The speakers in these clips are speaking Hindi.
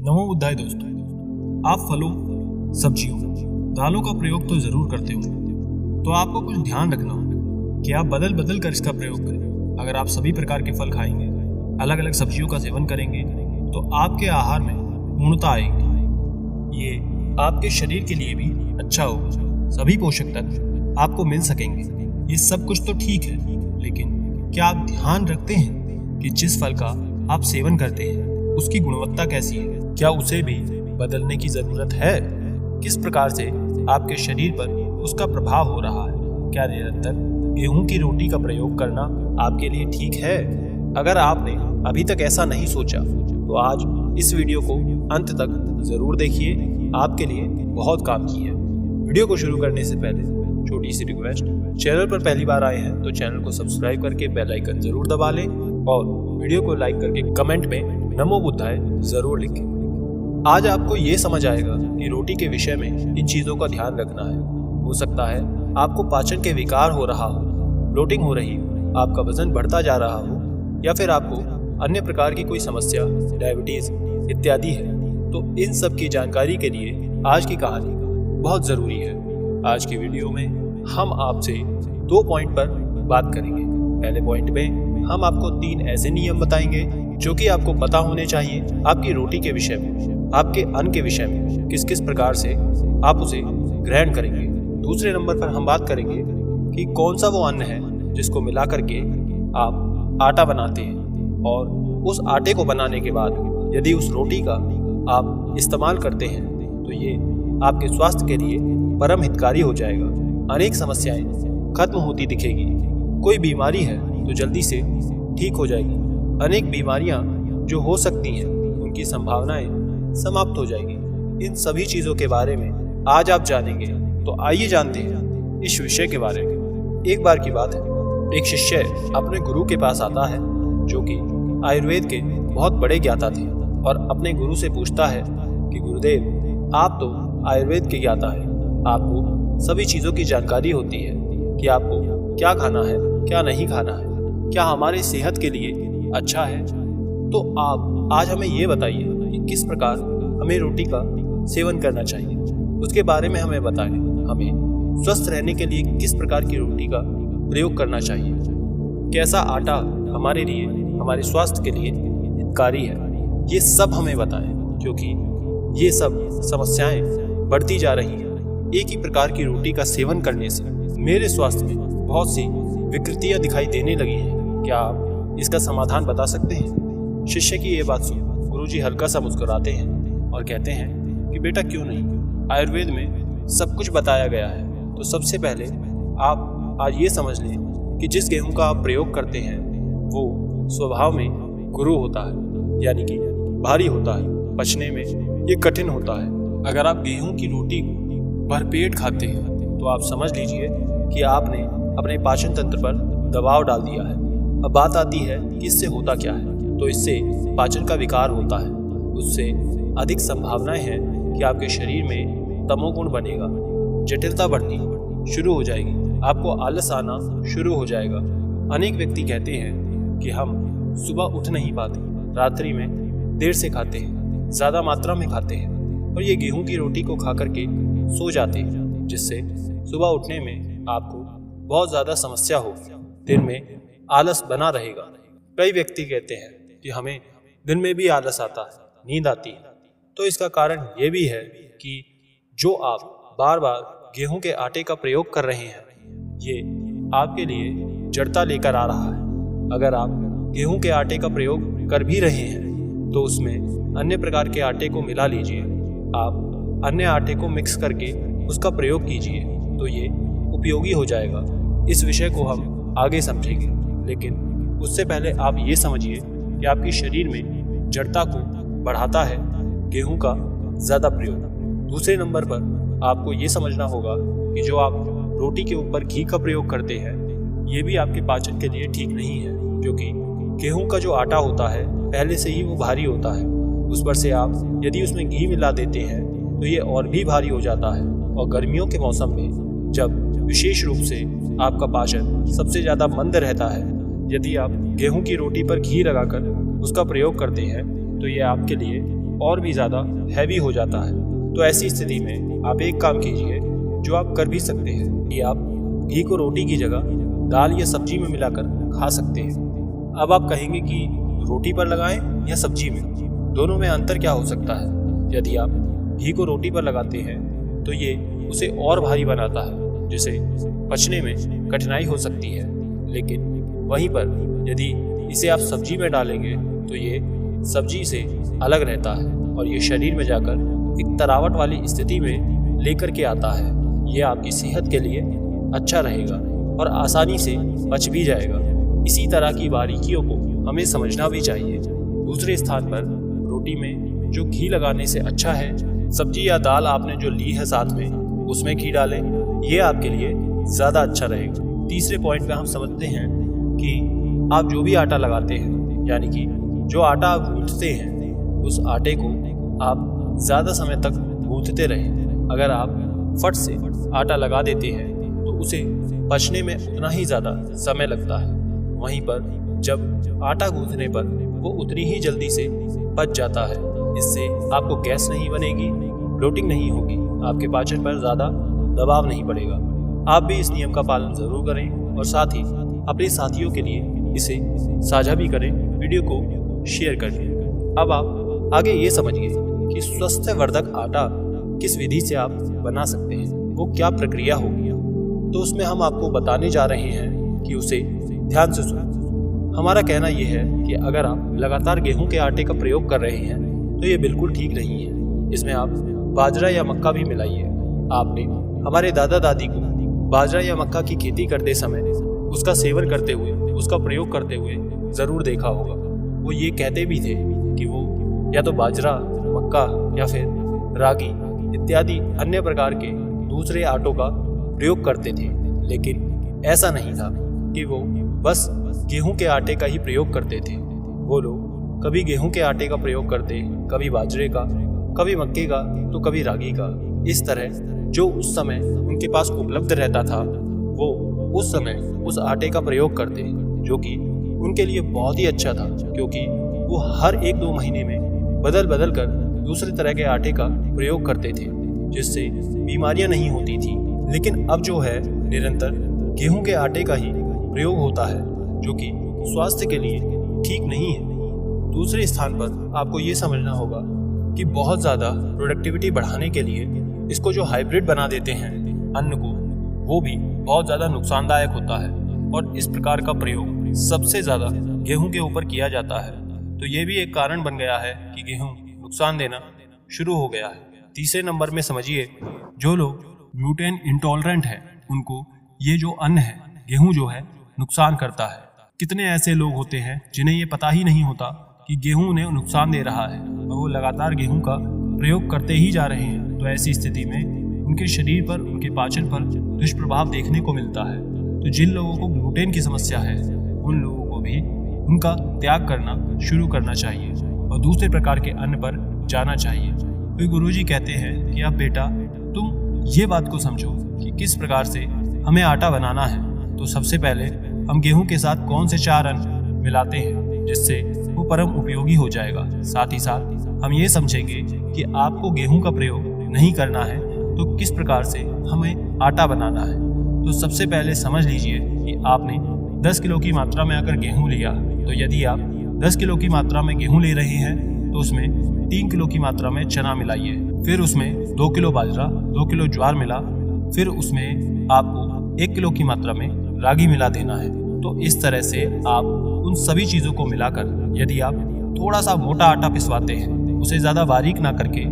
नमो बुद्धाय दोस्तों, आप फलों, सब्जियों, दालों का प्रयोग तो जरूर करते हो, तो आपको कुछ ध्यान रखना होगा कि आप बदल बदल कर इसका प्रयोग करें। अगर आप सभी प्रकार के फल खाएंगे, अलग अलग सब्जियों का सेवन करेंगे, तो आपके आहार में पूर्णता आएगी। ये आपके शरीर के लिए भी अच्छा होगा। सभी पोषक तत्व आपको मिल सकेंगे। ये सब कुछ तो ठीक है, लेकिन क्या आप ध्यान रखते हैं कि जिस फल का आप सेवन करते हैं उसकी गुणवत्ता कैसी है? क्या उसे भी बदलने की जरूरत है? किस प्रकार से आपके शरीर पर उसका प्रभाव हो रहा है? क्या निरंतर गेहूं की रोटी का प्रयोग करना आपके लिए ठीक है? अगर आपने अभी तक ऐसा नहीं सोचा तो आज इस वीडियो को अंत तक जरूर देखिए, आपके लिए बहुत काम की है। वीडियो को शुरू करने से पहले छोटी सी रिक्वेस्ट, चैनल पर पहली बार आए हैं तो चैनल को सब्सक्राइब करके बेल आइकन जरूर दबा लें और वीडियो को लाइक करके कमेंट में नमो बुद्धाय जरूर लिखें। आज आपको ये समझ आएगा कि रोटी के विषय में इन चीजों का ध्यान रखना है। हो सकता है आपको पाचन के विकार हो रहा हो, ब्लोटिंग हो रही हो, आपका वजन बढ़ता जा रहा हो, या फिर आपको अन्य प्रकार की कोई समस्या, डायबिटीज इत्यादि है। तो इन सब की जानकारी के लिए आज की कहानी बहुत जरूरी है। आज की वीडियो में हम आपसे 2 पॉइंट पर बात करेंगे। पहले पॉइंट में हम आपको 3 ऐसे नियम बताएंगे जो कि आपको पता होने चाहिए आपकी रोटी के विषय में, आपके अन्न के विषय में, किस किस प्रकार से आप उसे ग्रहण करेंगे। दूसरे नंबर पर हम बात करेंगे कि कौन सा वो अन्न है जिसको मिला करके आप आटा बनाते हैं, और उस आटे को बनाने के बाद यदि उस रोटी का आप इस्तेमाल करते हैं तो ये आपके स्वास्थ्य के लिए परम हितकारी हो जाएगा। अनेक समस्याएं खत्म होती दिखेगी। कोई बीमारी है तो जल्दी से ठीक हो जाएगी। अनेक बीमारियां जो हो सकती हैं उनकी संभावनाएं समाप्त हो जाएगी। इन सभी चीजों के बारे में आज आप जानेंगे। तो आइए जानते हैं इस विषय के बारे में। एक बार की बात है, एक शिष्य अपने गुरु के पास आता है जो कि आयुर्वेद के बहुत बड़े ज्ञाता थे, और अपने गुरु से पूछता है कि गुरुदेव, आप तो आयुर्वेद के ज्ञाता है, आपको सभी चीजों की जानकारी होती है कि आपको क्या खाना है, क्या नहीं खाना है, क्या हमारी सेहत के लिए अच्छा है। तो आप आज हमें ये बताइए कि किस प्रकार हमें रोटी का सेवन करना चाहिए, उसके बारे में हमें बताएं। हमें स्वस्थ रहने के लिए किस प्रकार की रोटी का प्रयोग करना चाहिए, कैसा आटा हमारे लिए, हमारे स्वास्थ्य के लिए हितकारी है, ये सब हमें बताएं, क्योंकि ये सब समस्याएं बढ़ती जा रही हैं। एक ही प्रकार की रोटी का सेवन करने से मेरे स्वास्थ्य में बहुत सी विकृतियां दिखाई देने लगी हैं। क्या आप इसका समाधान बता सकते हैं? शिष्य की ये बात सुन गुरुजी हल्का सा मुस्कुराते हैं और कहते हैं कि बेटा, क्यों नहीं, आयुर्वेद में सब कुछ बताया गया है। तो सबसे पहले आप आज ये समझ लें कि जिस गेहूं का आप प्रयोग करते हैं वो स्वभाव में गुरु होता है, यानी कि भारी होता है, पचने में ये कठिन होता है। अगर आप गेहूं की रोटी भरपेट खाते हैं तो आप समझ लीजिए कि आपने अपने पाचन तंत्र पर दबाव डाल दिया है। अब बात आती है कि इससे होता क्या है। तो इससे पाचन का विकार होता है, उससे अधिक संभावनाएं हैं कि आपके शरीर में तमोगुण बनेगा, जटिलता बढ़नी शुरू हो जाएगी, आपको आलस आना शुरू हो जाएगा। अनेक व्यक्ति कहते हैं कि हम सुबह उठ नहीं पाते, रात्रि में देर से खाते हैं, ज्यादा मात्रा में खाते हैं, और ये गेहूं की रोटी को खा करके सो जाते हैं, जिससे सुबह उठने में आपको बहुत ज्यादा समस्या होगी, दिन में आलस बना रहेगा। कई व्यक्ति कहते हैं कि हमें दिन में भी आलस आता है, नींद आती है। तो इसका कारण ये भी है कि जो आप बार बार गेहूं के आटे का प्रयोग कर रहे हैं, ये आपके लिए जड़ता लेकर आ रहा है। अगर आप गेहूं के आटे का प्रयोग कर भी रहे हैं तो उसमें अन्य प्रकार के आटे को मिला लीजिए। आप अन्य आटे को मिक्स करके उसका प्रयोग कीजिए, तो ये उपयोगी हो जाएगा। इस विषय को हम आगे समझेंगे, लेकिन उससे पहले आप ये समझिए कि आपके शरीर में जड़ता को बढ़ाता है गेहूं का ज़्यादा प्रयोग। दूसरे नंबर पर आपको ये समझना होगा कि जो आप रोटी के ऊपर घी का प्रयोग करते हैं, ये भी आपके पाचन के लिए ठीक नहीं है, क्योंकि गेहूं का जो आटा होता है पहले से ही वो भारी होता है। उस पर से आप यदि उसमें घी मिला देते हैं तो ये और भी भारी हो जाता है। और गर्मियों के मौसम में जब विशेष रूप से आपका पाचन सबसे ज़्यादा मंद रहता है, यदि आप गेहूं की रोटी पर घी लगाकर उसका प्रयोग करते हैं तो ये आपके लिए और भी ज़्यादा हैवी हो जाता है। तो ऐसी स्थिति में आप एक काम कीजिए जो आप कर भी सकते हैं कि आप घी को रोटी की जगह दाल या सब्जी में मिलाकर खा सकते हैं। अब आप कहेंगे कि रोटी पर लगाएं या सब्जी में, दोनों में अंतर क्या हो सकता है? यदि आप घी को रोटी पर लगाते हैं तो ये उसे और भारी बनाता है, जिसे पचने में कठिनाई हो सकती है। लेकिन वहीं पर यदि इसे आप सब्जी में डालेंगे तो ये सब्जी से अलग रहता है और ये शरीर में जाकर एक तरावट वाली स्थिति में लेकर के आता है। ये आपकी सेहत के लिए अच्छा रहेगा और आसानी से पच भी जाएगा। इसी तरह की बारीकियों को हमें समझना भी चाहिए। दूसरे स्थान पर रोटी में जो घी लगाने से अच्छा है, सब्जी या दाल आपने जो ली है साथ में उसमें घी डालें, ये आपके लिए ज़्यादा अच्छा रहेगा। तीसरे पॉइंट पे हम समझते हैं कि आप जो भी आटा लगाते हैं, यानी कि जो आटा आप गूंथते हैं, उस आटे को आप ज़्यादा समय तक गूंथते रहें। अगर आप फट से आटा लगा देते हैं तो उसे पचने में उतना ही ज़्यादा समय लगता है। वहीं पर जब आटा गूंथने पर वो उतनी ही जल्दी से पच जाता है। इससे आपको गैस नहीं बनेगी, ब्लोटिंग नहीं होगी, आपके पाचन पर ज़्यादा दबाव नहीं पड़ेगा। आप भी इस नियम का पालन ज़रूर करें और साथ ही अपने साथियों के लिए इसे साझा भी करें, वीडियो को शेयर करें। अब आप आगे ये समझिए कि स्वास्थ्यवर्धक आटा किस विधि से आप बना सकते हैं, वो क्या प्रक्रिया होगी। तो उसमें हम आपको बताने जा रहे हैं कि उसे ध्यान से सुनो। हमारा कहना यह है कि अगर आप लगातार गेहूं के आटे का प्रयोग कर रहे हैं तो ये बिल्कुल ठीक नहीं है। इसमें आप बाजरा या मक्का भी मिलाइए। आपने हमारे दादा दादी को बाजरा या मक्का की खेती करते समय उसका सेवन करते हुए, उसका प्रयोग करते हुए ज़रूर देखा होगा। वो ये कहते भी थे कि वो या तो बाजरा, मक्का या फिर रागी इत्यादि अन्य प्रकार के दूसरे आटों का प्रयोग करते थे। लेकिन ऐसा नहीं था कि वो बस गेहूं के आटे का ही प्रयोग करते थे। वो लोग कभी गेहूं के आटे का प्रयोग करते, कभी बाजरे का, कभी मक्के का, तो कभी रागी का। इस तरह जो उस समय उनके पास उपलब्ध रहता था वो उस समय उस आटे का प्रयोग करते, जो कि उनके लिए बहुत ही अच्छा था, क्योंकि वो हर 1-2 महीने में बदल बदल कर दूसरे तरह के आटे का प्रयोग करते थे, जिससे बीमारियां नहीं होती थी। लेकिन अब जो है निरंतर गेहूं के आटे का ही प्रयोग होता है, जो कि स्वास्थ्य के लिए ठीक नहीं है। दूसरे स्थान पर आपको ये समझना होगा कि बहुत ज़्यादा प्रोडक्टिविटी बढ़ाने के लिए इसको जो हाइब्रिड बना देते हैं अन्न को, वो भी बहुत ज़्यादा नुकसानदायक होता है और इस प्रकार का प्रयोग सबसे ज़्यादा गेहूं के ऊपर किया जाता है। तो ये भी एक कारण बन गया है कि गेहूं नुकसान देना शुरू हो गया है। तीसरे नंबर में समझिए, जो लोग ग्लूटेन इंटॉलरेंट है उनको ये जो अन्न है गेहूं जो है नुकसान करता है। कितने ऐसे लोग होते हैं जिन्हें ये पता ही नहीं होता कि गेहूं उन्हें नुकसान दे रहा है और वो लगातार गेहूं का प्रयोग करते ही जा रहे हैं। तो ऐसी स्थिति में उनके शरीर पर, उनके पाचन पर दुष्प्रभाव देखने को मिलता है। तो जिन लोगों को ग्लूटेन की समस्या है उन लोगों को भी उनका त्याग करना शुरू करना चाहिए और दूसरे प्रकार के अन्न पर जाना चाहिए। तो गुरुजी कहते हैं कि अब बेटा तुम ये बात को समझो कि किस प्रकार से हमें आटा बनाना है। तो सबसे पहले हम गेहूं के साथ कौन से 4 अन्न मिलाते हैं जिससे वो परम उपयोगी हो जाएगा। साथ ही साथ हम ये समझेंगे कि आपको गेहूं का प्रयोग नहीं करना है तो किस प्रकार से हमें आटा बनाना है। तो सबसे पहले समझ लीजिए कि आपने 10 किलो की मात्रा में अगर गेहूं लिया, तो यदि आप 10 किलो की मात्रा में गेहूं ले रहे हैं तो उसमें 3 किलो की मात्रा में चना मिलाइए, फिर उसमें 2 किलो बाजरा, 2 किलो ज्वार मिला, फिर उसमें आपको 1 किलो की मात्रा में रागी मिला देना है। तो इस तरह से आप उन सभी चीज़ों को मिलाकर, यदि आप थोड़ा सा मोटा आटा पिसवाते हैं, उसे ज़्यादा बारीक ना करके,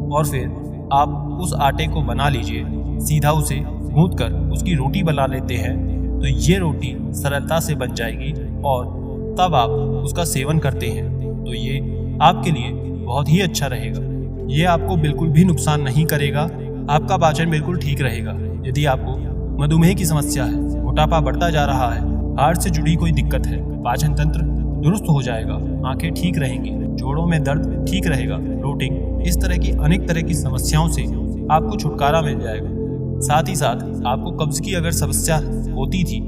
और फिर आप उस आटे को बना लीजिए, सीधा उसे गूंथ कर उसकी रोटी बना लेते हैं, तो ये रोटी सरलता से बन जाएगी और तब आप उसका सेवन करते हैं तो ये आपके लिए बहुत ही अच्छा रहेगा। ये आपको बिल्कुल भी नुकसान नहीं करेगा, आपका पाचन बिल्कुल ठीक रहेगा। यदि आपको मधुमेह की समस्या है, मोटापा बढ़ता जा रहा है, हार्ट से जुड़ी कोई दिक्कत है, पाचन तंत्र दुरुस्त हो जाएगा, आंखें ठीक रहेंगी, जोड़ों में दर्द ठीक रहेगा, ब्लोटिंग, इस तरह की अनेक तरह की समस्याओं से आपको छुटकारा मिल जाएगा। साथ ही साथ आपको कब्ज की अगर समस्या होती थी,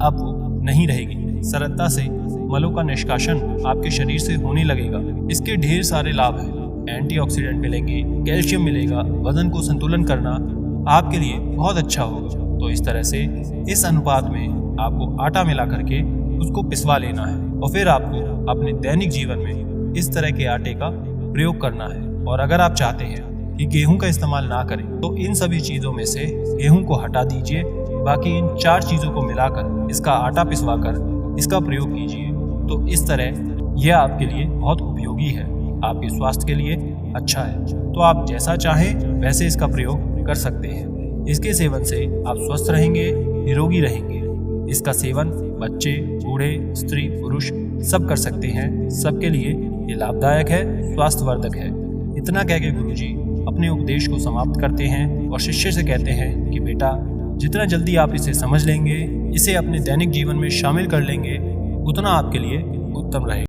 अब वो नहीं रहेगी। सरलता से मलों का निष्कासन आपके शरीर से होने लगेगा। इसके ढेर सारे लाभ हैं। एंटीऑक्सीडेंट मिलेंगे, कैल्शियम मिलेगा, वजन को संतुलन करना आपके लिए बहुत अच्छा होगा। तो इस तरह से इस अनुपात में आपको आटा मिला करके उसको पिसवा लेना है और फिर आपको अपने दैनिक जीवन में इस तरह के आटे का प्रयोग करना है। और अगर आप चाहते हैं कि गेहूं का इस्तेमाल ना करें तो इन सभी चीज़ों में से गेहूं को हटा दीजिए, बाकी इन 4 चीज़ों को मिलाकर इसका आटा पिसवा कर इसका प्रयोग कीजिए। तो इस तरह यह आपके लिए बहुत उपयोगी है, आपके स्वास्थ्य के लिए अच्छा है। तो आप जैसा चाहें वैसे इसका प्रयोग कर सकते हैं। इसके सेवन से आप स्वस्थ रहेंगे, निरोगी रहेंगे। इसका सेवन बच्चे, बूढ़े, स्त्री, पुरुष सब कर सकते हैं। सबके लिए ये लाभदायक है, स्वास्थ्यवर्धक है। इतना कह के गुरुजी अपने उपदेश को समाप्त करते हैं और शिष्य से कहते हैं कि बेटा, जितना जल्दी आप इसे समझ लेंगे, इसे अपने दैनिक जीवन में शामिल कर लेंगे, उतना आपके लिए उत्तम रहेगा।